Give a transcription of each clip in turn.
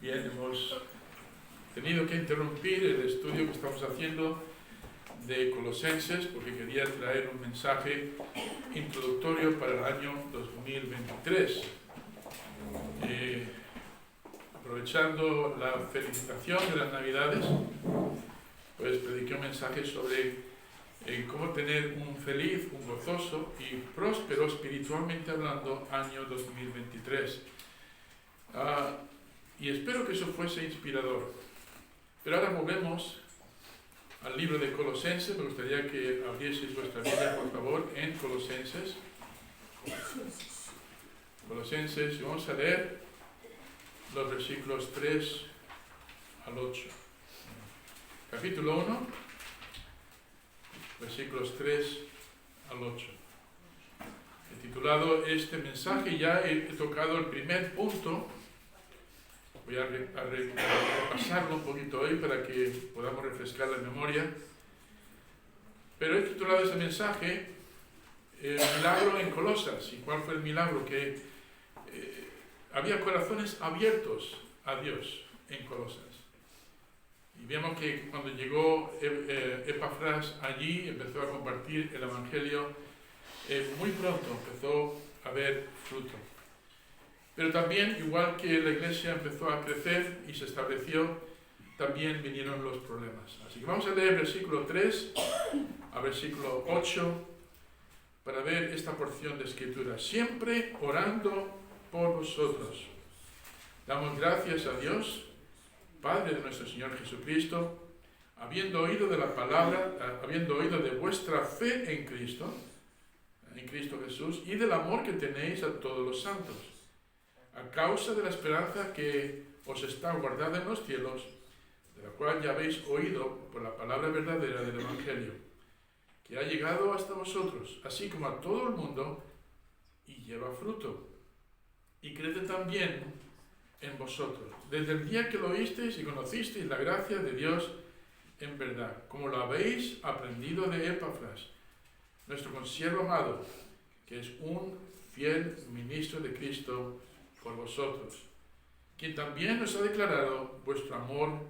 Bien, hemos tenido que interrumpir el estudio que estamos haciendo de Colosenses porque quería traer un mensaje introductorio para el año 2023. Aprovechando la felicitación de las Navidades, pues prediqué un mensaje sobre cómo tener un feliz, un gozoso y próspero espiritualmente hablando año 2023. Y espero que eso fuese inspirador. Pero ahora volvemos al libro de Colosenses. Me gustaría que abrieseis vuestra Biblia, por favor, en Colosenses. Colosenses, y vamos a leer los versículos 3 al 8. Capítulo 1, versículos 3 al 8. He titulado este mensaje, ya he tocado el primer punto. Voy a repasarlo un poquito hoy para que podamos refrescar la memoria. Pero he titulado este mensaje Milagro en Colosas. ¿Y cuál fue el milagro? Que había corazones abiertos a Dios en Colosas. Y vemos que cuando llegó Epafras allí, empezó a compartir el Evangelio, muy pronto empezó a haber fruto. Pero también, igual que la iglesia empezó a crecer y se estableció, también vinieron los problemas. Así que vamos a leer versículo 3 a versículo 8 para ver esta porción de escritura. Siempre orando por vosotros. Damos gracias a Dios, Padre de nuestro Señor Jesucristo, habiendo oído de la palabra, habiendo oído de vuestra fe en Cristo Jesús, y del amor que tenéis a todos los santos, a causa de la esperanza que os está guardada en los cielos, de la cual ya habéis oído por la palabra verdadera del Evangelio, que ha llegado hasta vosotros, así como a todo el mundo, y lleva fruto, y crece también en vosotros, desde el día que lo oísteis y conocisteis la gracia de Dios en verdad, como lo habéis aprendido de Epafras, nuestro consiervo amado, que es un fiel ministro de Cristo por vosotros, quien también nos ha declarado vuestro amor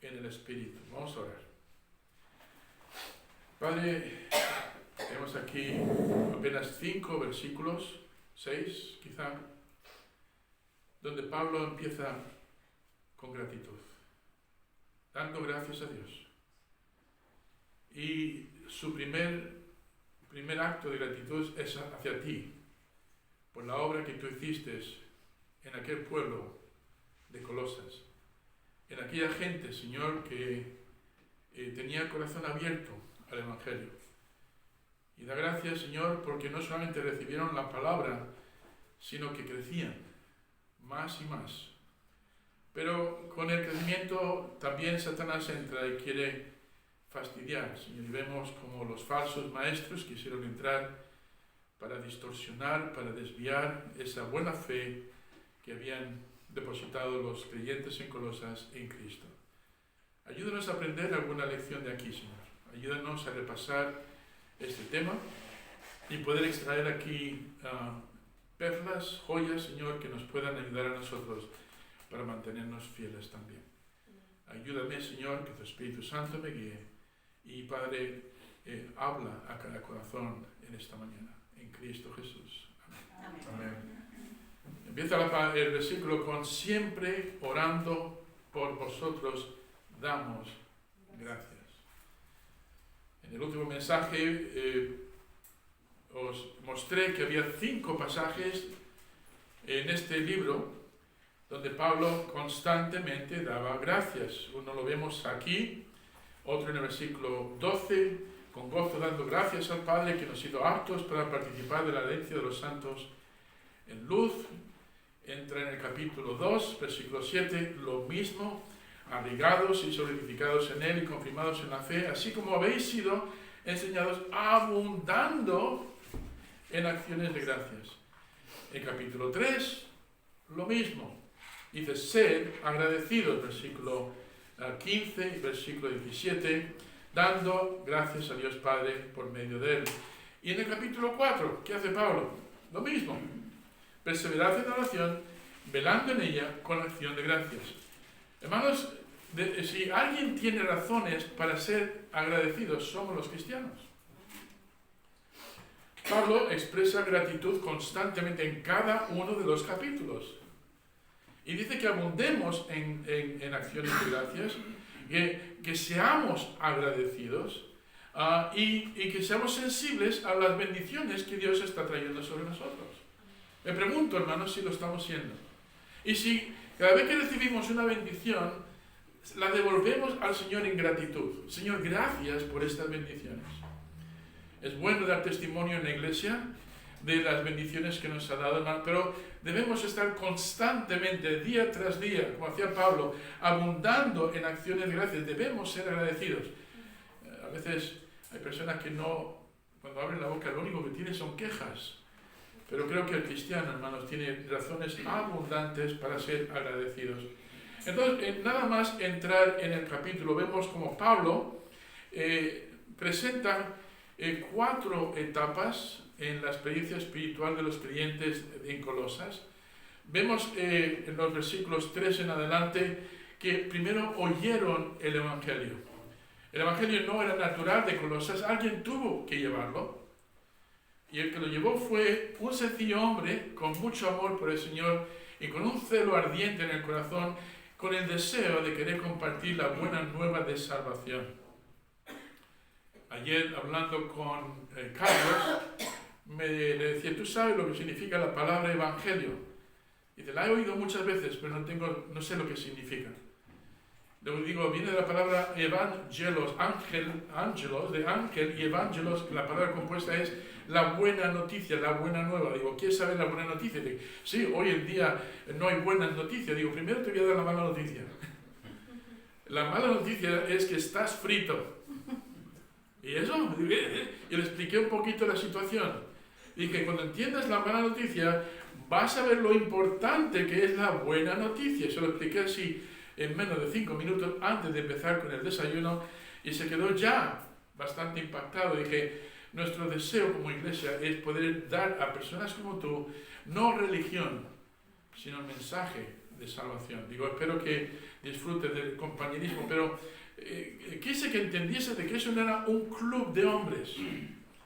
en el Espíritu. Vamos a orar. Padre, tenemos aquí apenas 5 versículos, 6 quizá, donde Pablo empieza con gratitud, dando gracias a Dios. Y su primer acto de gratitud es hacia ti, por la obra que tú hiciste en aquel pueblo de Colosas, en aquella gente, Señor, que tenía el corazón abierto al Evangelio. Y da gracias, Señor, porque no solamente recibieron la palabra, sino que crecían más y más. Pero con el crecimiento también Satanás entra y quiere fastidiar, Señor. Y vemos como los falsos maestros quisieron entrar para distorsionar, para desviar esa buena fe que habían depositado los creyentes en Colosas en Cristo. Ayúdanos a aprender alguna lección de aquí, Señor. Ayúdanos a repasar este tema y poder extraer aquí perlas, joyas, Señor, que nos puedan ayudar a nosotros para mantenernos fieles también. Ayúdame, Señor, que tu Espíritu Santo me guíe y, Padre, habla a cada corazón en esta mañana. En Cristo Jesús. Amén. Amén. Empieza el versículo con siempre orando por vosotros damos gracias. En el último mensaje os mostré que había 5 pasajes en este libro donde Pablo constantemente daba gracias. Uno lo vemos aquí, otro en el versículo 12, con gozo dando gracias al Padre que nos hizo aptos para participar de la herencia de los santos en luz. Entra en el capítulo 2, versículo 7, lo mismo, abrigados y solidificados en Él y confirmados en la fe, así como habéis sido enseñados, abundando en acciones de gracias. En capítulo 3, lo mismo. Dice, sed agradecidos, versículo 15 y versículo 17, dando gracias a Dios Padre por medio de Él. Y en el capítulo 4, ¿qué hace Pablo? Lo mismo. Perseverad en oración velando en ella con acción de gracias. Hermanos, si alguien tiene razones para ser agradecidos, somos los cristianos. Pablo expresa gratitud constantemente en cada uno de los capítulos. Y dice que abundemos en acciones de gracias, que seamos agradecidos y que seamos sensibles a las bendiciones que Dios está trayendo sobre nosotros. Me pregunto, hermanos, si lo estamos siendo. Y si cada vez que recibimos una bendición, la devolvemos al Señor en gratitud. Señor, gracias por estas bendiciones. Es bueno dar testimonio en la iglesia de las bendiciones que nos ha dado, hermano, pero debemos estar constantemente, día tras día, como hacía Pablo, abundando en acciones de gracias. Debemos ser agradecidos. A veces hay personas que no, cuando abren la boca, lo único que tienen son quejas. Pero creo que el cristiano, hermanos, tiene razones abundantes para ser agradecidos. Entonces, nada más entrar en el capítulo, vemos como Pablo presenta 4 etapas en la experiencia espiritual de los creyentes en Colosas. Vemos en los versículos 3 en adelante que primero oyeron el Evangelio. El Evangelio no era natural de Colosas, alguien tuvo que llevarlo. Y el que lo llevó fue un sencillo hombre con mucho amor por el Señor y con un celo ardiente en el corazón, con el deseo de querer compartir la buena nueva de salvación. Ayer, hablando con Carlos, le decía, ¿tú sabes lo que significa la palabra evangelio? Y dice, la he oído muchas veces, pero no sé lo que significa. Luego digo, viene de la palabra evangelos, ángelos, de ángel, y evangelos, la palabra compuesta es la buena noticia, la buena nueva. Digo, ¿quieres saber la buena noticia? Digo, sí, hoy en día no hay buenas noticias. Digo, primero te voy a dar la mala noticia. La mala noticia es que estás frito. ¿Y eso? Y le expliqué un poquito la situación. Dije, cuando entiendas la mala noticia, vas a ver lo importante que es la buena noticia. Se lo expliqué así en menos de 5 minutos antes de empezar con el desayuno y se quedó ya bastante impactado. Dije, nuestro deseo como iglesia es poder dar a personas como tú, no religión, sino el mensaje de salvación. Digo, espero que disfrutes del compañerismo, pero quise que entendiese de que eso no era un club de hombres,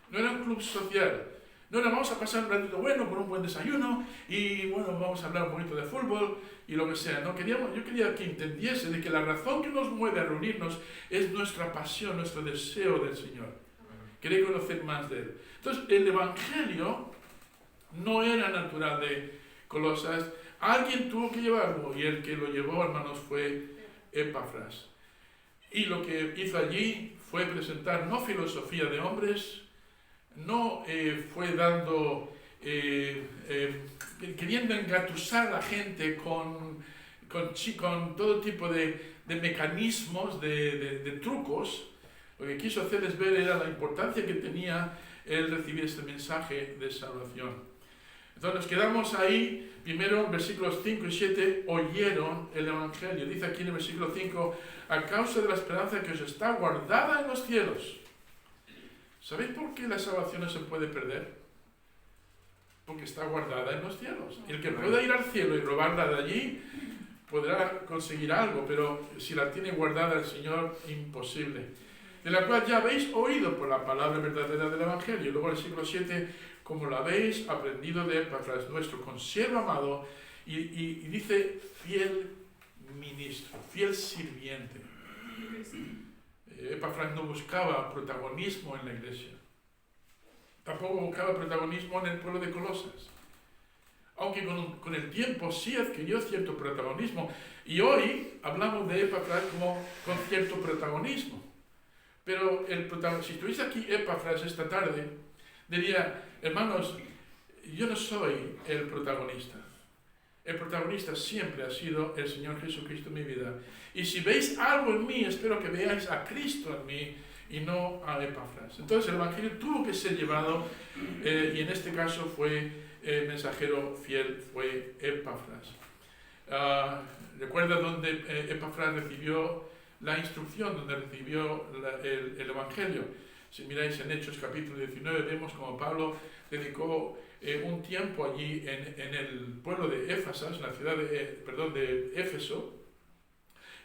no era un club social. No, vamos a pasar un ratito bueno con un buen desayuno y bueno, vamos a hablar un poquito de fútbol y lo que sea. No, yo quería que entendiese de que la razón que nos mueve a reunirnos es nuestra pasión, nuestro deseo del Señor. Querer conocer más de Él. Entonces, el Evangelio no era natural de Colosas. Alguien tuvo que llevarlo y el que lo llevó, hermanos, fue Epafras. Y lo que hizo allí fue presentar no filosofía de hombres, no fue dando, queriendo engatusar a la gente con todo tipo de mecanismos, de trucos. Lo que quiso hacerles ver era la importancia que tenía el recibir este mensaje de salvación. Entonces nos quedamos ahí, primero en versículos 5 y 7, oyeron el Evangelio. Dice aquí en el versículo 5, a causa de la esperanza que os está guardada en los cielos. ¿Sabéis por qué la salvación no se puede perder? Porque está guardada en los cielos. Y el que pueda ir al cielo y robarla de allí, podrá conseguir algo, pero si la tiene guardada el Señor, imposible. De la cual ya habéis oído por la palabra verdadera del Evangelio. Luego el versículo 7, como lo habéis aprendido de Epafras, nuestro consiervo amado, y dice fiel ministro, fiel sirviente. Epafras no buscaba protagonismo en la iglesia. Tampoco buscaba protagonismo en el pueblo de Colosas. Aunque con el tiempo sí adquirió cierto protagonismo. Y hoy hablamos de Epafras como con cierto protagonismo. Pero si estuviese aquí Epafras esta tarde, diría, hermanos, yo no soy el protagonista. El protagonista siempre ha sido el Señor Jesucristo en mi vida. Y si veis algo en mí, espero que veáis a Cristo en mí y no a Epafras. Entonces el Evangelio tuvo que ser llevado y en este caso fue el mensajero fiel, fue Epafras. ¿Recuerda dónde Epafras recibió la instrucción, donde recibió el Evangelio? Si miráis en Hechos capítulo 19, vemos como Pablo dedicó un tiempo allí en el pueblo de Éfesas, la ciudad de Éfeso,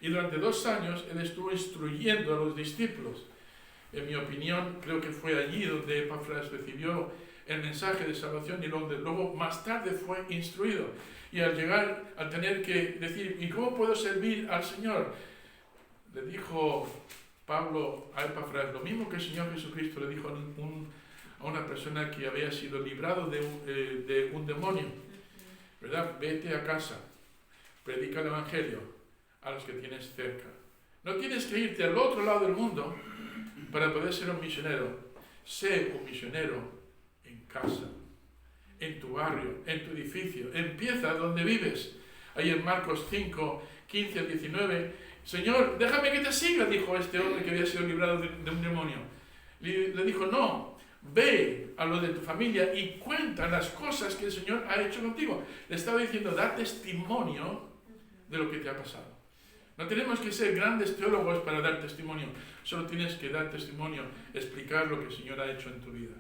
y durante 2 años él estuvo instruyendo a los discípulos. En mi opinión, creo que fue allí donde Epafras recibió el mensaje de salvación y donde luego más tarde fue instruido. Y al llegar, al tener que decir, ¿y cómo puedo servir al Señor? Le dijo Pablo a Epafras lo mismo que el Señor Jesucristo le dijo a una persona que había sido librado de un demonio, ¿verdad? Vete a casa, predica el Evangelio a los que tienes cerca. No tienes que irte al otro lado del mundo para poder ser un misionero. Sé un misionero en casa, en tu barrio, en tu edificio. Empieza donde vives. Ahí en Marcos 5, 15 al 19, Señor, déjame que te siga, dijo este hombre que había sido librado de un demonio. Le dijo, no, ve a lo de tu familia y cuenta las cosas que el Señor ha hecho contigo. Le estaba diciendo, da testimonio de lo que te ha pasado. No tenemos que ser grandes teólogos para dar testimonio. Solo tienes que dar testimonio, explicar lo que el Señor ha hecho en tu vida.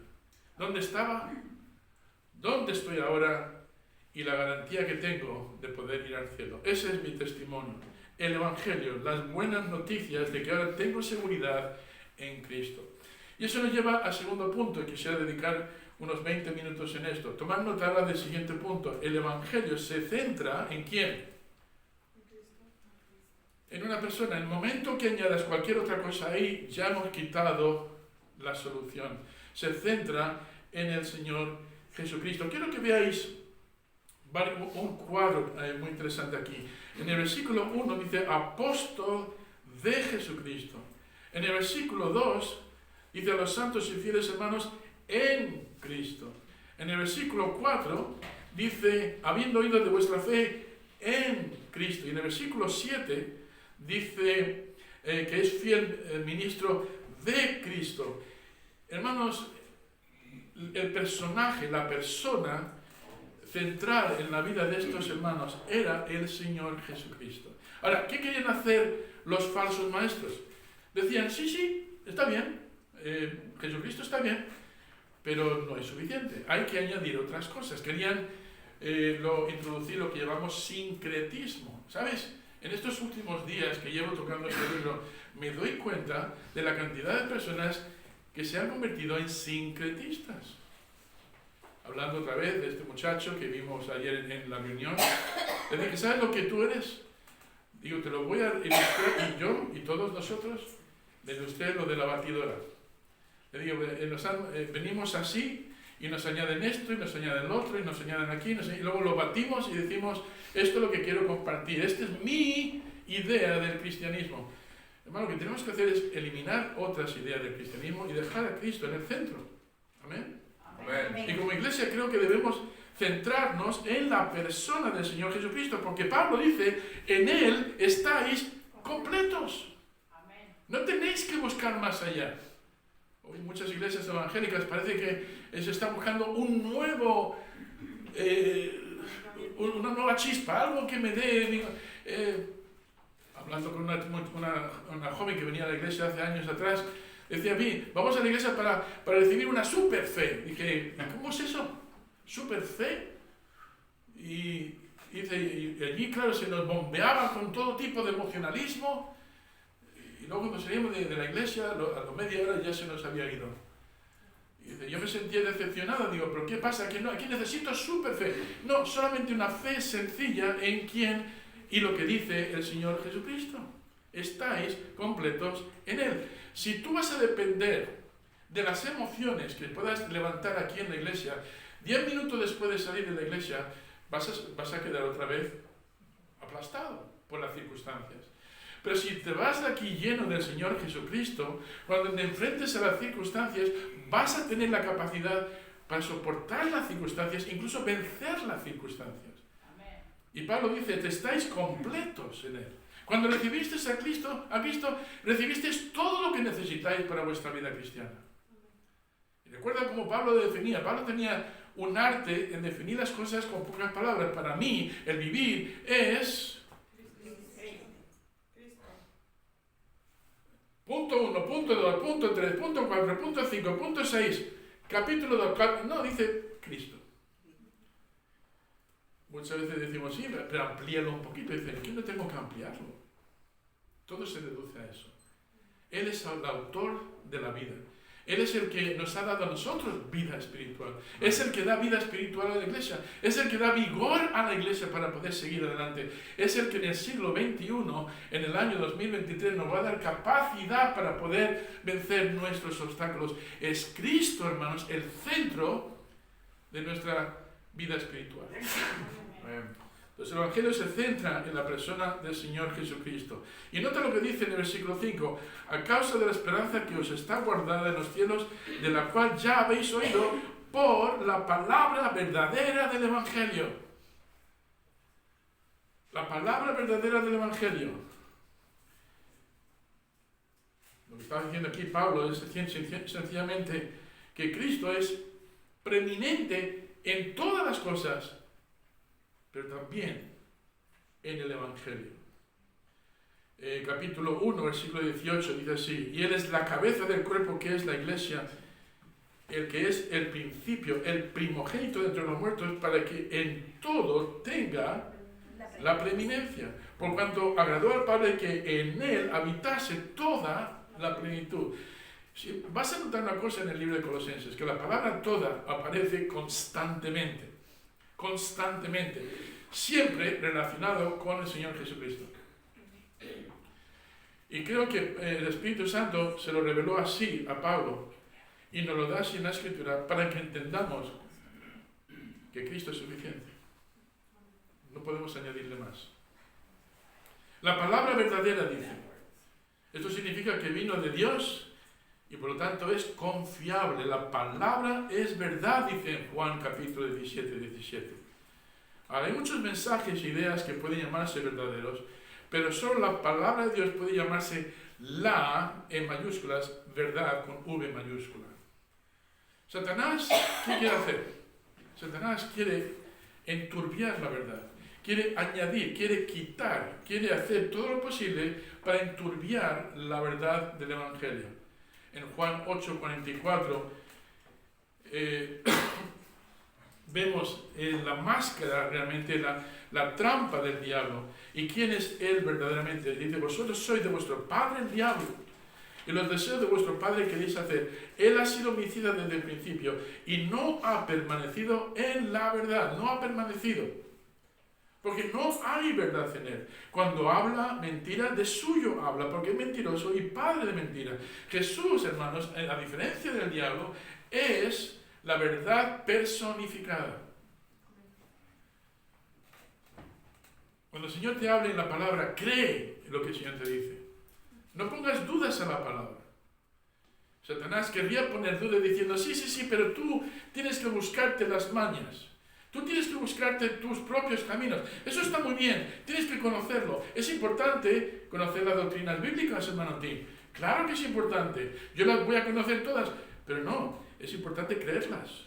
¿Dónde estaba? ¿Dónde estoy ahora? Y la garantía que tengo de poder ir al cielo. Ese es mi testimonio. El Evangelio, las buenas noticias de que ahora tengo seguridad en Cristo. Y eso nos lleva al segundo punto, y quisiera dedicar unos 20 minutos en esto. Tomad nota ahora del siguiente punto. El Evangelio se centra ¿en quién? En una persona. En el momento que añadas cualquier otra cosa ahí, ya hemos quitado la solución. Se centra en el Señor Jesucristo. Quiero que veáis un cuadro muy interesante aquí. En el versículo 1 dice apóstol de Jesucristo. En el versículo 2 dice a los santos y fieles hermanos en Cristo. En el versículo 4 dice habiendo oído de vuestra fe en Cristo. Y en el versículo 7 dice que es fiel ministro de Cristo. Hermanos, el personaje, la persona central en la vida de estos hermanos era el Señor Jesucristo. Ahora, ¿qué querían hacer los falsos maestros? Decían, sí, está bien, Jesucristo está bien, pero no es suficiente, hay que añadir otras cosas. Querían introducir lo que llamamos sincretismo. ¿Sabes? En estos últimos días que llevo tocando este libro, me doy cuenta de la cantidad de personas que se han convertido en sincretistas. Hablando otra vez de este muchacho que vimos ayer en la reunión, le dije, ¿sabes lo que tú eres? Digo, te lo voy a ilustrar, y yo y todos nosotros, le ilustré lo de la batidora. Le digo, venimos así, y nos añaden esto, y nos añaden lo otro, y nos añaden aquí, y luego lo batimos y decimos, esto es lo que quiero compartir, esta es mi idea del cristianismo. Hermano, lo que tenemos que hacer es eliminar otras ideas del cristianismo y dejar a Cristo en el centro. Amén. Amén. Y como iglesia creo que debemos centrarnos en la persona del Señor Jesucristo, porque Pablo dice, en Él estáis completos. No tenéis que buscar más allá. Hoy muchas iglesias evangélicas parece que se está buscando un nuevo, una nueva chispa, algo que me dé... hablando con una joven que venía a la iglesia hace años atrás, decía, vamos a la iglesia para recibir una super fe. Dije, ¿cómo es eso? ¿Super fe? Y allí, claro, se nos bombeaba con todo tipo de emocionalismo. Y luego cuando salimos de la iglesia, a la media hora ya se nos había ido. Y dice, yo me sentía decepcionado. Digo, ¿pero qué pasa? Aquí necesito super fe. No, solamente una fe sencilla en quién y lo que dice el Señor Jesucristo. Estáis completos en Él. Si tú vas a depender de las emociones que puedas levantar aquí en la iglesia, 10 minutos después de salir de la iglesia, vas a quedar otra vez aplastado por las circunstancias. Pero si te vas de aquí lleno del Señor Jesucristo, cuando te enfrentes a las circunstancias, vas a tener la capacidad para soportar las circunstancias, incluso vencer las circunstancias. Amén. Y Pablo dice, te estáis completos en Él. Cuando recibisteis a Cristo, recibisteis todo lo que necesitáis para vuestra vida cristiana. Y recuerda cómo Pablo lo definía. Pablo tenía un arte en definir las cosas con pocas palabras. Para mí, el vivir es... Punto 1, punto 2, punto punto 3, punto 4, punto 5, punto 6, capítulo 2, no, dice Cristo. Muchas veces decimos, sí, pero amplíalo un poquito. Dicen, ¿qué no tengo que ampliarlo? Todo se reduce a eso. Él es el autor de la vida. Él es el que nos ha dado a nosotros vida espiritual. Es el que da vida espiritual a la iglesia. Es el que da vigor a la iglesia para poder seguir adelante. Es el que en el siglo XXI, en el año 2023, nos va a dar capacidad para poder vencer nuestros obstáculos. Es Cristo, hermanos, el centro de nuestra vida espiritual. Entonces el Evangelio se centra en la persona del Señor Jesucristo. Y nota lo que dice en el versículo 5. A causa de la esperanza que os está guardada en los cielos, de la cual ya habéis oído por la palabra verdadera del Evangelio. La palabra verdadera del Evangelio. Lo que está diciendo aquí Pablo es sencillamente que Cristo es preeminente en todas las cosas, pero también en el Evangelio. Capítulo 1, versículo 18, dice así: y Él es la cabeza del cuerpo que es la iglesia, el que es el principio, el primogénito de entre los muertos, para que en todo tenga la preeminencia, por cuanto agradó al Padre que en Él habitase toda la plenitud. Si vas a notar una cosa en el libro de Colosenses, que la palabra toda aparece constantemente, siempre relacionado con el Señor Jesucristo. Y creo que el Espíritu Santo se lo reveló así a Pablo y nos lo da así en la Escritura para que entendamos que Cristo es suficiente. No podemos añadirle más. La palabra verdadera, dice. Esto significa que vino de Dios y por lo tanto es confiable. La palabra es verdad, dice en Juan capítulo 17. Ahora, hay muchos mensajes e ideas que pueden llamarse verdaderos, pero solo la palabra de Dios puede llamarse la, en mayúsculas, verdad con V mayúscula. Satanás, ¿qué quiere hacer? Satanás quiere enturbiar la verdad, quiere añadir, quiere quitar, quiere hacer todo lo posible para enturbiar la verdad del Evangelio. En Juan 8:44 vemos la máscara, realmente la trampa del diablo. ¿Y quién es él verdaderamente? Dice, vosotros sois de vuestro padre el diablo, y los deseos de vuestro padre queréis hacer. Él ha sido homicida desde el principio y no ha permanecido en la verdad, no ha permanecido. Porque no hay verdad en él. Cuando habla mentira, de suyo habla, porque es mentiroso y padre de mentira. Jesús, hermanos, a diferencia del diablo, es la verdad personificada. Cuando el Señor te habla en la palabra, cree en lo que el Señor te dice. No pongas dudas a la palabra. Satanás querría poner dudas diciendo, sí, pero tú tienes que buscarte las mañas. Tú tienes que buscarte tus propios caminos. Eso está muy bien, tienes que conocerlo. Es importante conocer las doctrinas bíblicas, hermano Tim. Claro que es importante. Yo las voy a conocer todas, pero no, es importante creerlas.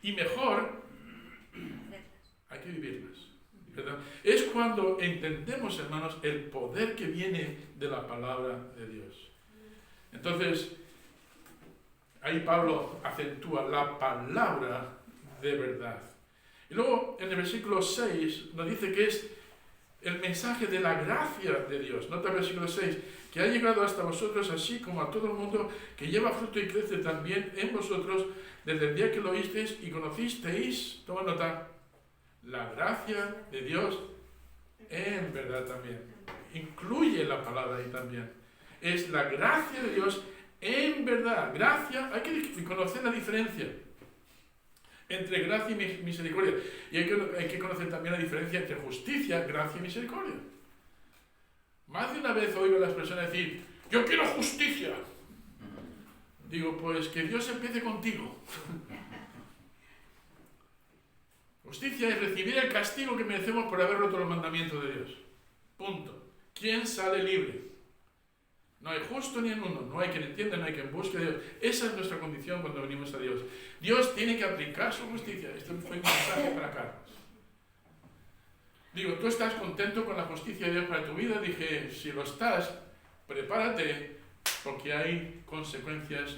Y mejor, hay que vivirlas, ¿verdad? Es cuando entendemos, hermanos, el poder que viene de la palabra de Dios. Entonces, ahí Pablo acentúa la palabra de verdad. Y luego en el versículo 6 nos dice que es el mensaje de la gracia de Dios. Nota el versículo 6, que ha llegado hasta vosotros así como a todo el mundo que lleva fruto y crece también en vosotros desde el día que lo oísteis y conocisteis, toma nota, la gracia de Dios en verdad también. Incluye la palabra ahí también. Es la gracia de Dios en verdad. Gracia, hay que conocer la diferencia entre gracia y misericordia. Y hay que conocer también la diferencia entre justicia, gracia y misericordia. Más de una vez oigo a las personas decir, yo quiero justicia. Digo, pues que Dios empiece contigo. Justicia es recibir el castigo que merecemos por haber roto los mandamientos de Dios. Punto. ¿Quién sale libre? No hay justo ni en uno, no hay quien entienda, no hay quien busque a Dios. Esa es nuestra condición cuando venimos a Dios. Dios tiene que aplicar su justicia. Esto fue un mensaje para Carlos. Digo, ¿tú estás contento con la justicia de Dios para tu vida? Dije, si lo estás, prepárate porque hay consecuencias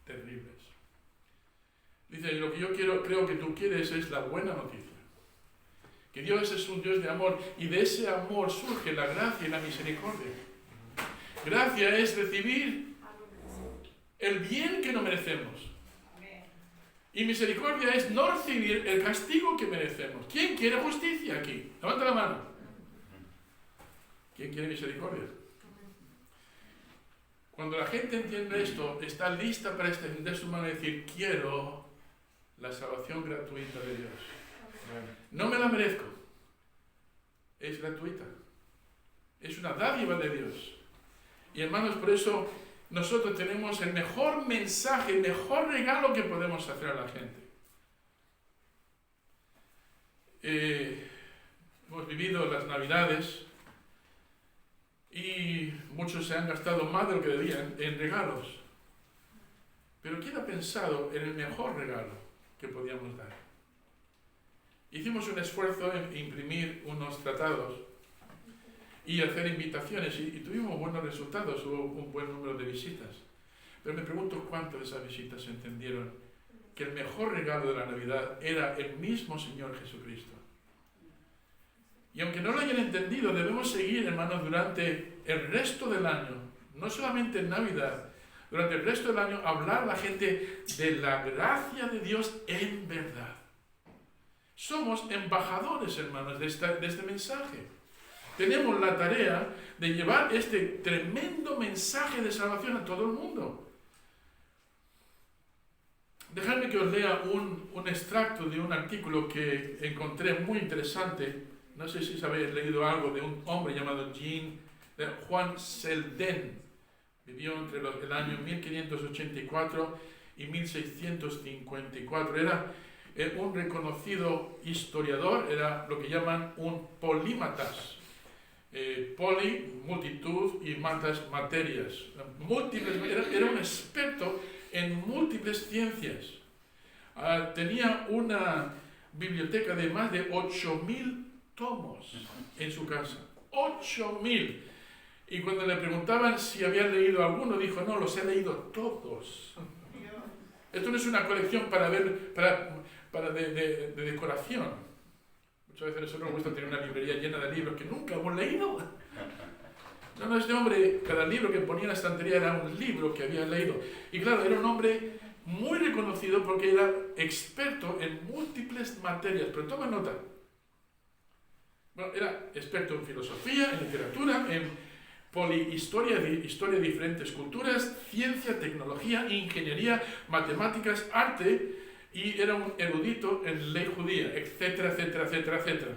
terribles. Dice, lo que yo creo que tú quieres es la buena noticia. Que Dios es un Dios de amor y de ese amor surge la gracia y la misericordia. Gracia es recibir el bien que no merecemos. Y misericordia es no recibir el castigo que merecemos. ¿Quién quiere justicia aquí? Levanta la mano. ¿Quién quiere misericordia? Cuando la gente entiende esto, está lista para extender su mano y decir, quiero la salvación gratuita de Dios. No me la merezco. Es gratuita. Es una dádiva de Dios. Y hermanos, por eso nosotros tenemos el mejor mensaje, el mejor regalo que podemos hacer a la gente. Hemos vivido las Navidades y muchos se han gastado más de lo que debían en regalos. Pero ¿quién ha pensado en el mejor regalo que podíamos dar? Hicimos un esfuerzo en imprimir unos tratados y hacer invitaciones y tuvimos buenos resultados, hubo un buen número de visitas. Pero me pregunto cuántas de esas visitas entendieron que el mejor regalo de la Navidad era el mismo Señor Jesucristo. Y aunque no lo hayan entendido, debemos seguir, hermanos, durante el resto del año, no solamente en Navidad, durante el resto del año, hablar a la gente de la gracia de Dios en verdad. Somos embajadores, hermanos, de este mensaje. Tenemos la tarea de llevar este tremendo mensaje de salvación a todo el mundo. Dejadme que os lea un extracto de un artículo que encontré muy interesante. No sé si habéis leído algo de un hombre llamado Juan Selden. Vivió entre el año 1584 y 1654. Era un reconocido historiador, era lo que llaman un polímatas. Poli, multitud, y matas, materias. Era un experto en múltiples ciencias. Tenía una biblioteca de más de 8.000 tomos en su casa. 8.000. Y cuando le preguntaban si había leído alguno, dijo, no, los he leído todos. Esto no es una colección para ver, de decoración. Muchas veces a nosotros nos gusta tener una librería llena de libros que nunca hemos leído. No, este hombre, cada libro que ponía en la estantería era un libro que había leído. Y claro, era un hombre muy reconocido porque era experto en múltiples materias. Pero toma nota. Bueno, era experto en filosofía, en literatura, en historia de diferentes culturas, ciencia, tecnología, ingeniería, matemáticas, arte, y era un erudito en ley judía, etcétera, etcétera, etcétera, etcétera.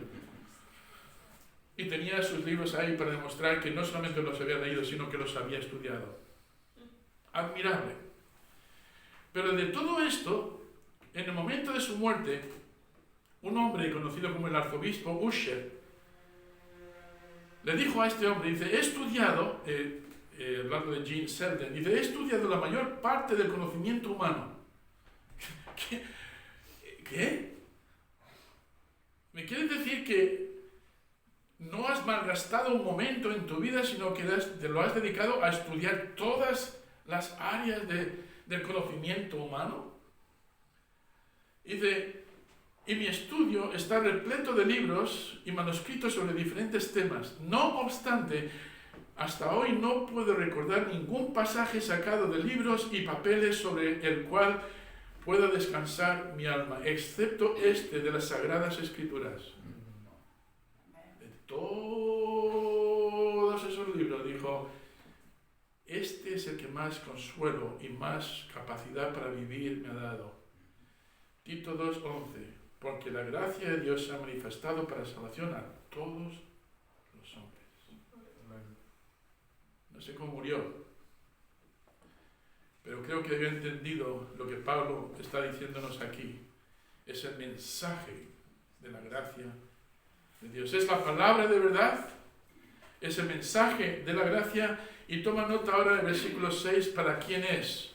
Y tenía sus libros ahí para demostrar que no solamente los había leído, sino que los había estudiado. Admirable. Pero de todo esto, en el momento de su muerte, un hombre conocido como el arzobispo Usher le dijo a este hombre, dice, he estudiado, hablando de Jean Selden, dice, he estudiado la mayor parte del conocimiento humano. ¿Qué? ¿Me quieres decir que no has malgastado un momento en tu vida, sino que te lo has dedicado a estudiar todas las áreas del conocimiento humano? Dice, y mi estudio está repleto de libros y manuscritos sobre diferentes temas. No obstante, hasta hoy no puedo recordar ningún pasaje sacado de libros y papeles sobre el cual pueda descansar mi alma, excepto este de las Sagradas Escrituras. De todos esos libros, dijo, este es el que más consuelo y más capacidad para vivir me ha dado. Tito 2:11, porque la gracia de Dios se ha manifestado para salvación a todos los hombres. No sé cómo murió, pero creo que había entendido lo que Pablo está diciéndonos aquí. Es el mensaje de la gracia de Dios. Es la palabra de verdad, es el mensaje de la gracia. Y toma nota ahora del versículo 6, ¿para quién es?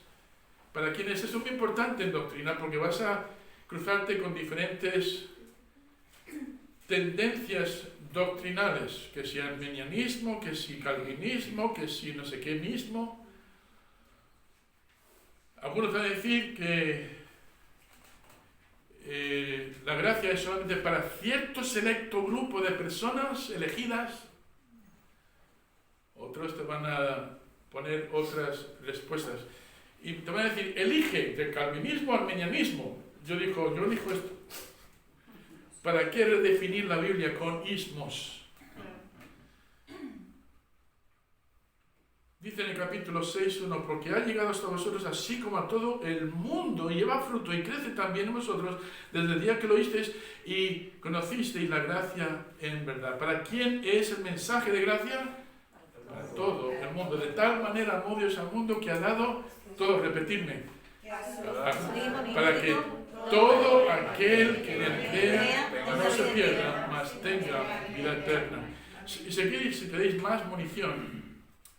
¿Para quién es? Eso es muy importante en doctrina, porque vas a cruzarte con diferentes tendencias doctrinales, que si arminianismo, que si calvinismo, que si no sé qué mismo. Algunos van a decir que la gracia es solamente para cierto selecto grupo de personas elegidas. Otros te van a poner otras respuestas. Y te van a decir, elige del calvinismo al arminianismo. Yo elijo esto. ¿Para qué redefinir la Biblia con ismos? Dice en el capítulo 6:1, porque ha llegado hasta vosotros así como a todo el mundo, y lleva fruto y crece también en vosotros desde el día que lo oísteis y conocisteis la gracia en verdad. ¿Para quién es el mensaje de gracia? Para todo el mundo. De tal manera amó Dios al mundo que ha dado, todos repetirme, para que todo aquel que en él crea no se pierda, mas tenga vida eterna. Y si queréis más munición,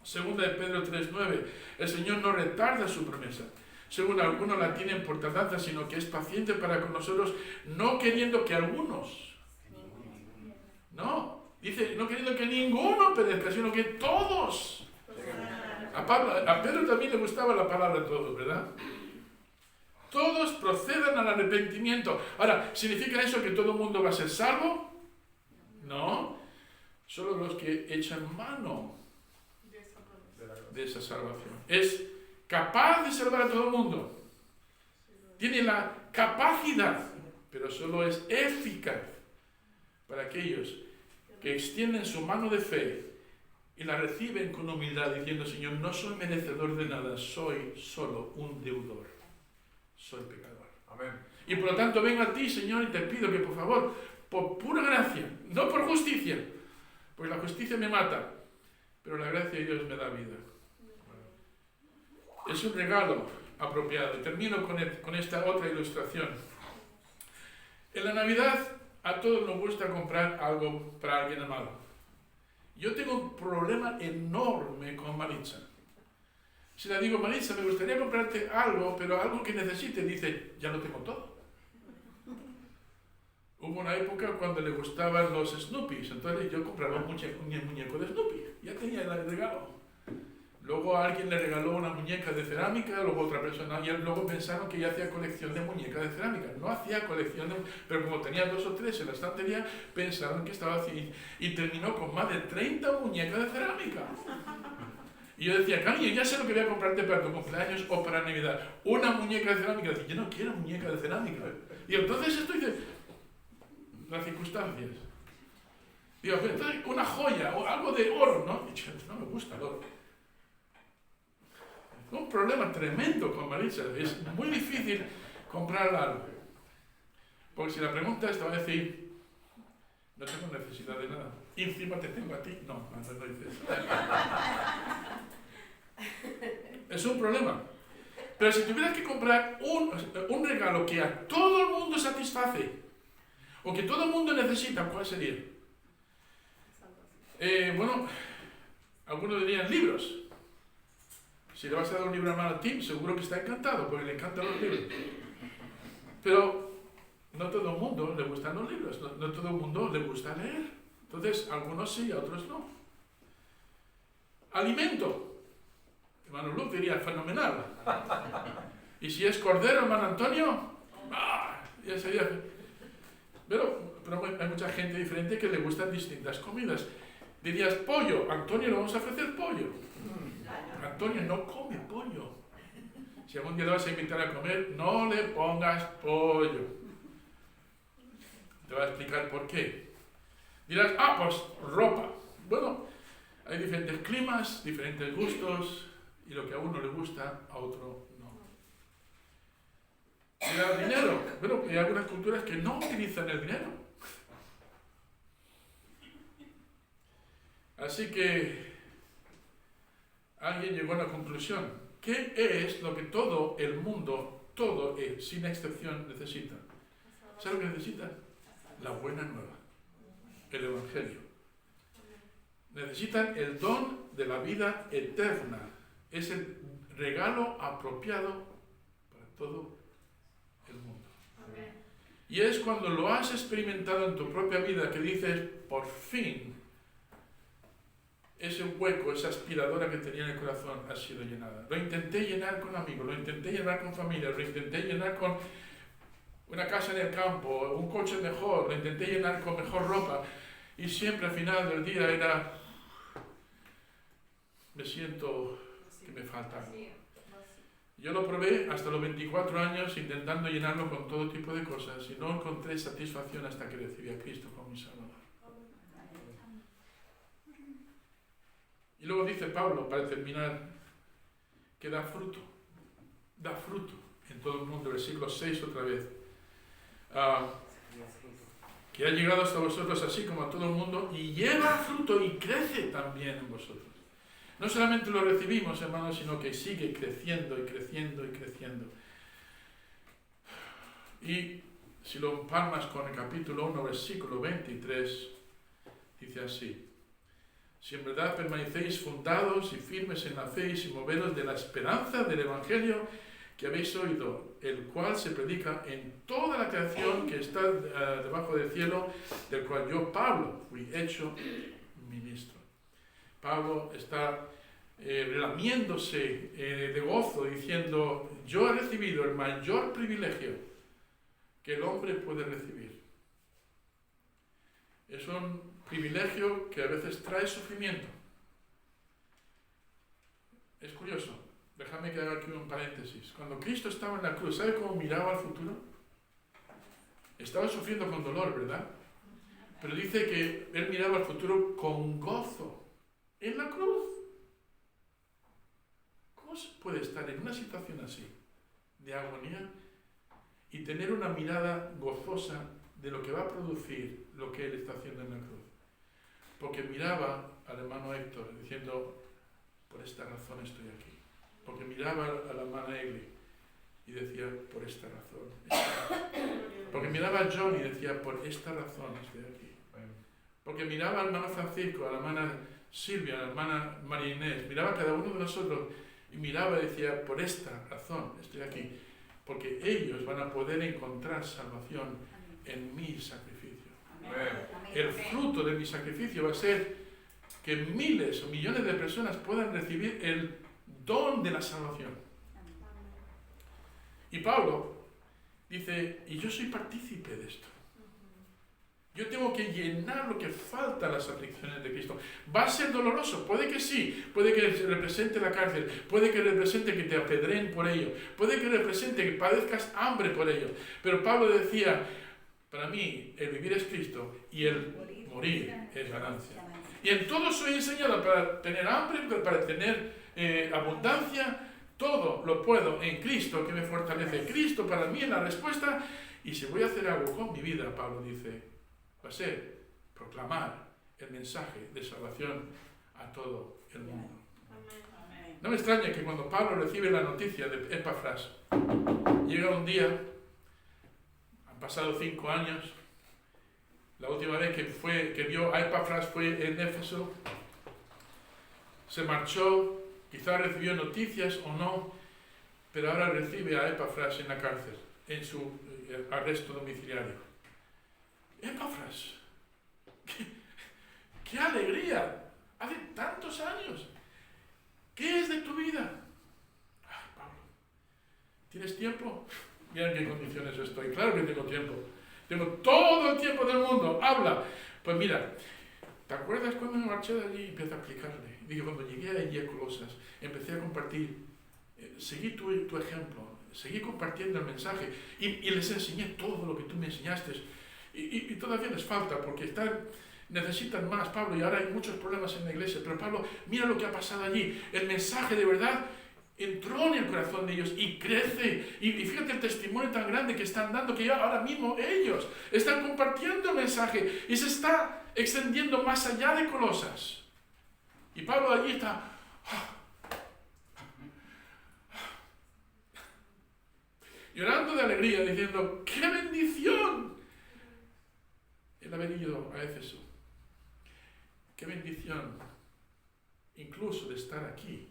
segunda de Pedro 3:9, el Señor no retarda su promesa, según algunos la tienen por tardanza, sino que es paciente para con nosotros, no queriendo que algunos, dice, no queriendo que ninguno perezca, sino que todos. A Pedro también le gustaba la palabra todos, ¿verdad? Todos procedan al arrepentimiento. Ahora, ¿significa eso que todo el mundo va a ser salvo? No, solo los que echan mano de esa salvación. Es capaz de salvar a todo el mundo. Tiene la capacidad, pero solo es eficaz para aquellos que extienden su mano de fe y la reciben con humildad, diciendo, Señor, no soy merecedor de nada, soy solo un deudor. Soy pecador. Amén. Y por lo tanto vengo a ti, Señor, y te pido que por favor, por pura gracia, no por justicia, porque la justicia me mata, pero la gracia de Dios me da vida. Es un regalo apropiado. Termino con esta otra ilustración. En la Navidad a todos nos gusta comprar algo para alguien amado. Yo tengo un problema enorme con Maritza. Si le digo, Maritza, me gustaría comprarte algo, pero algo que necesite, dice, ya lo tengo todo. Hubo una época cuando le gustaban los Snoopys, entonces yo compraba un muñeco de Snoopy, ya tenía el regalo. Luego alguien le regaló una muñeca de cerámica, luego otra persona, y luego pensaron que ella hacía colección de muñecas de cerámica. No hacía colección pero como tenía 2 o 3 en la estantería, pensaron que estaba haciendo, y terminó con más de 30 muñecas de cerámica. Y yo decía, cariño, ya sé lo que voy a comprarte para tu cumpleaños o para Navidad. Una muñeca de cerámica. Dice, yo no quiero muñeca de cerámica. Y entonces esto dice, las circunstancias. Digo, pero entonces una joya o algo de oro, ¿no? Y yo, no me gusta el oro. Un problema tremendo con Maritza. Es muy difícil comprar algo. Porque si la preguntas te va a decir, no tengo necesidad de nada. Y encima te tengo a ti. No dices eso. Es un problema. Pero si tuvieras que comprar un regalo que a todo el mundo satisface, o que todo el mundo necesita, ¿cuál sería? Bueno, algunos dirían libros. Si le vas a dar un libro a mano a Tim, seguro que está encantado, porque le encantan los libros. Pero no todo el mundo le gustan los libros, no todo el mundo le gusta leer. Entonces, algunos sí, a otros no. Alimento. Hermano Luke diría, fenomenal. Y si es cordero, hermano Antonio, ya sería... Pero hay mucha gente diferente que le gustan distintas comidas. Dirías, pollo. Antonio, le vamos a ofrecer pollo. Antonio no come pollo. Si algún día le vas a invitar a comer, no le pongas pollo. Te voy a explicar por qué. Dirás, pues ropa. Bueno, hay diferentes climas, diferentes gustos, y lo que a uno le gusta, a otro no. Dirás, dinero. Bueno, hay algunas culturas que no utilizan el dinero. Así que alguien llegó a la conclusión. ¿Qué es lo que todo el mundo, sin excepción, necesita? ¿Sabes lo que necesita? La buena nueva. El Evangelio. Necesitan el don de la vida eterna. Es el regalo apropiado para todo el mundo. Amén. Y es cuando lo has experimentado en tu propia vida que dices, por fin, ese hueco, esa aspiradora que tenía en el corazón ha sido llenada. Lo intenté llenar con amigos, lo intenté llenar con familia, lo intenté llenar con una casa en el campo, un coche mejor, lo intenté llenar con mejor ropa, y siempre al final del día era, me siento que me falta algo. Yo lo probé hasta los 24 años intentando llenarlo con todo tipo de cosas y no encontré satisfacción hasta que recibí a Cristo como mi Salvador. Y luego dice Pablo, para terminar, que da fruto en todo el mundo, versículo 6 otra vez, que ha llegado hasta vosotros así como a todo el mundo y lleva fruto y crece también en vosotros. No solamente lo recibimos, hermanos, sino que sigue creciendo y creciendo y creciendo. Y si lo empalmas con el capítulo 1, versículo 23, dice así: si en verdad permanecéis fundados y firmes en la fe y sin moveros de la esperanza del Evangelio que habéis oído, el cual se predica en toda la creación que está debajo del cielo, del cual yo, Pablo, fui hecho ministro. Pablo está relamiéndose de gozo, diciendo: yo he recibido el mayor privilegio que el hombre puede recibir. Es un privilegio que a veces trae sufrimiento. Es curioso, déjame que haga aquí un paréntesis. Cuando Cristo estaba en la cruz, ¿sabe cómo miraba al futuro? Estaba sufriendo con dolor, ¿verdad? Pero dice que él miraba al futuro con gozo en la cruz. ¿Cómo se puede estar en una situación así, de agonía, y tener una mirada gozosa de lo que va a producir lo que él está haciendo en la cruz? Porque miraba al hermano Héctor diciendo: por esta razón estoy aquí. Porque miraba a la hermana Egli y decía: por esta razón. Porque miraba a John y decía: por esta razón estoy aquí. Porque miraba al hermano Francisco, a la hermana Silvia, a la hermana María Inés, miraba a cada uno de nosotros y miraba y decía: por esta razón estoy aquí. Porque ellos van a poder encontrar salvación en mi sacrificio. El fruto de mi sacrificio va a ser que miles o millones de personas puedan recibir el don de la salvación. Y Pablo dice: y yo soy partícipe de esto. Yo tengo que llenar lo que falta a las aflicciones de Cristo. ¿Va a ser doloroso? Puede que sí. Puede que represente la cárcel. Puede que represente que te apedreen por ello. Puede que represente que padezcas hambre por ello. Pero Pablo decía: para mí el vivir es Cristo y el morir es ganancia. Y en todo soy enseñado para tener hambre, para tener abundancia. Todo lo puedo en Cristo que me fortalece. Cristo para mí es la respuesta. Y si voy a hacer algo con mi vida, Pablo dice, va a ser proclamar el mensaje de salvación a todo el mundo. No me extraña que cuando Pablo recibe la noticia de Epafras, llega un día, han pasado 5 años, la última vez que vio a Epafras fue en Éfeso, se marchó, quizás recibió noticias o no, pero ahora recibe a Epafras en la cárcel, en su arresto domiciliario. Epafras, ¡qué alegría! Hace tantos años. ¿Qué es de tu vida? Ay, Pablo, ¿tienes tiempo? Mira en qué condiciones estoy. Claro que tengo tiempo. Tengo todo el tiempo del mundo. Habla. Pues mira, ¿te acuerdas cuando me marché de allí y empecé a explicarle? Digo, cuando llegué allí a Colosas, empecé a compartir, seguí tu ejemplo, seguí compartiendo el mensaje y les enseñé todo lo que tú me enseñaste. Y todavía les falta porque necesitan más, Pablo, y ahora hay muchos problemas en la iglesia. Pero Pablo, mira lo que ha pasado allí. El mensaje de verdad entró en el corazón de ellos y crece. Y fíjate el testimonio tan grande que están dando, que ya ahora mismo ellos están compartiendo el mensaje y se está extendiendo más allá de Colosas. Y Pablo allí está llorando de alegría, diciendo: ¡qué bendición el haber ido a Éfeso! ¡Qué bendición incluso de estar aquí!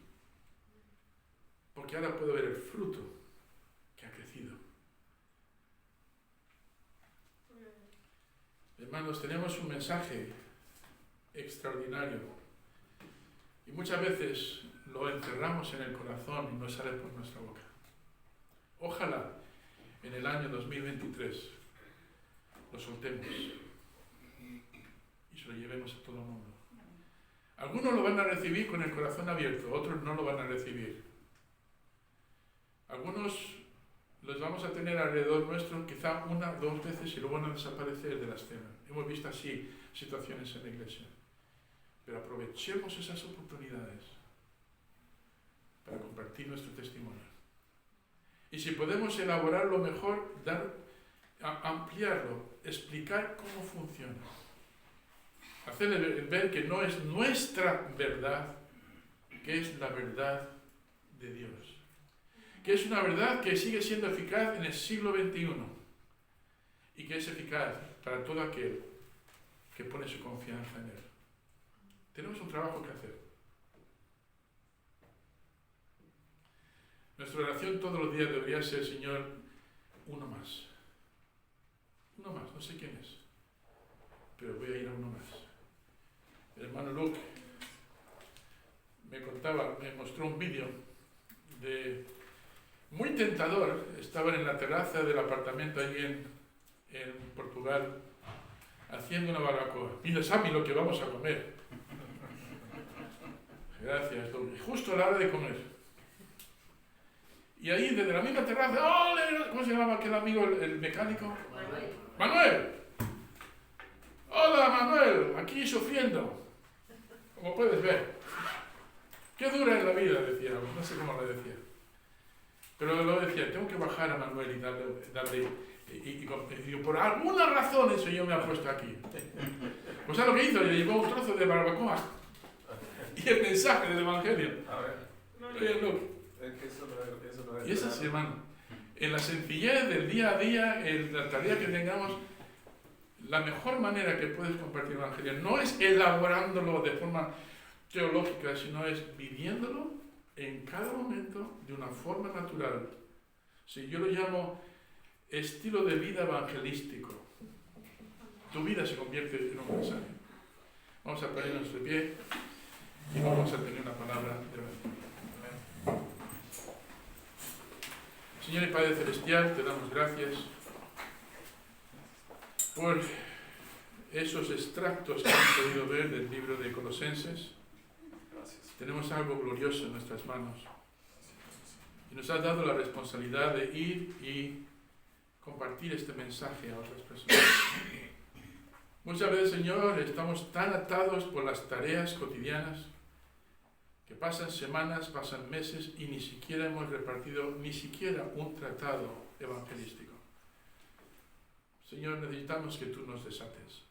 Porque ahora puedo ver el fruto que ha crecido. Hermanos, tenemos un mensaje extraordinario Y muchas veces lo encerramos en el corazón y no sale por nuestra boca. Ojalá en el año 2023 lo soltemos y se lo llevemos a todo el mundo. Algunos lo van a recibir con el corazón abierto, otros no lo van a recibir. Algunos los vamos a tener alrededor nuestro quizá 1 o 2 veces y luego van a desaparecer de la escena. Hemos visto así situaciones en la iglesia. Pero aprovechemos esas oportunidades para compartir nuestro testimonio. Y si podemos elaborarlo mejor, ampliarlo, explicar cómo funciona. Hacerle ver que no es nuestra verdad, que es la verdad de Dios. Que es una verdad que sigue siendo eficaz en el siglo XXI y que es eficaz para todo aquel que pone su confianza en Él. Tenemos un trabajo que hacer. Nuestra oración todos los días debería ser, Señor, uno más. Uno más, no sé quién es, pero voy a ir a uno más. El hermano Luke me mostró un vídeo muy tentador. Estaban en la terraza del apartamento allí en Portugal haciendo una barbacoa. Mira, Sammy, lo que vamos a comer. Gracias, Luke. Justo a la hora de comer. Y ahí, desde la misma terraza, ¡oh! ¿Cómo se llamaba aquel amigo, el mecánico? ¡Manuel! ¡Hola, Manuel! Aquí sufriendo. Como puedes ver. ¡Qué dura es la vida! Decía, no sé cómo le decía. Pero lo decía, tengo que bajar a Manuel y darle y por alguna razón eso yo me ha puesto aquí. Pues ¿sabes lo que hizo? Le llevó un trozo de barbacoa y el mensaje del Evangelio. A ver. Y es así, hermano. En la sencillez del día a día, en la tarea que tengamos, la mejor manera que puedes compartir el Evangelio no es elaborándolo de forma teológica, sino es viviéndolo en cada momento de una forma natural. Si yo lo llamo estilo de vida evangelístico, tu vida se convierte en un mensaje. Vamos a ponernos de pie y vamos a tener una palabra de oración. Señor y Padre Celestial, te damos gracias por esos extractos que hemos podido ver del libro de Colosenses. Tenemos algo glorioso en nuestras manos y nos has dado la responsabilidad de ir y compartir este mensaje a otras personas. Muchas veces, Señor, estamos tan atados por las tareas cotidianas que pasan semanas, pasan meses y ni siquiera hemos repartido ni siquiera un tratado evangelístico. Señor, necesitamos que tú nos desates.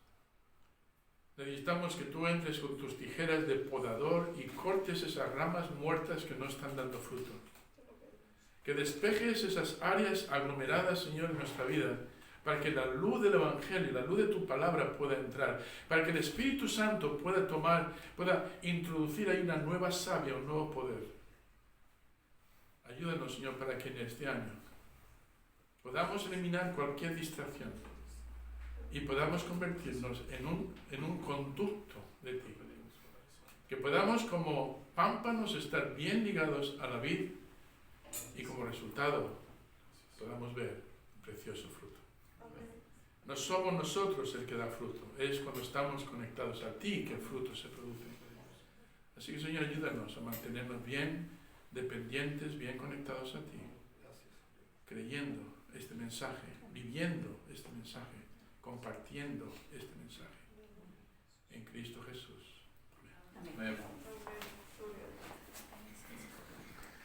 Necesitamos que tú entres con tus tijeras de podador y cortes esas ramas muertas que no están dando fruto. Que despejes esas áreas aglomeradas, Señor, en nuestra vida, para que la luz del Evangelio, la luz de tu palabra pueda entrar, para que el Espíritu Santo pueda introducir ahí una nueva savia, un nuevo poder. Ayúdanos, Señor, para que en este año podamos eliminar cualquier distracción y podamos convertirnos en un conducto de ti. Que podamos como pámpanos estar bien ligados a la vid y como resultado podamos ver un precioso fruto. No somos nosotros el que da fruto, es cuando estamos conectados a ti que el fruto se produce. Así que, Señor, ayúdanos a mantenernos bien dependientes, bien conectados a ti, creyendo este mensaje, viviendo este mensaje, compartiendo este mensaje. En Cristo Jesús. Amén. Amén.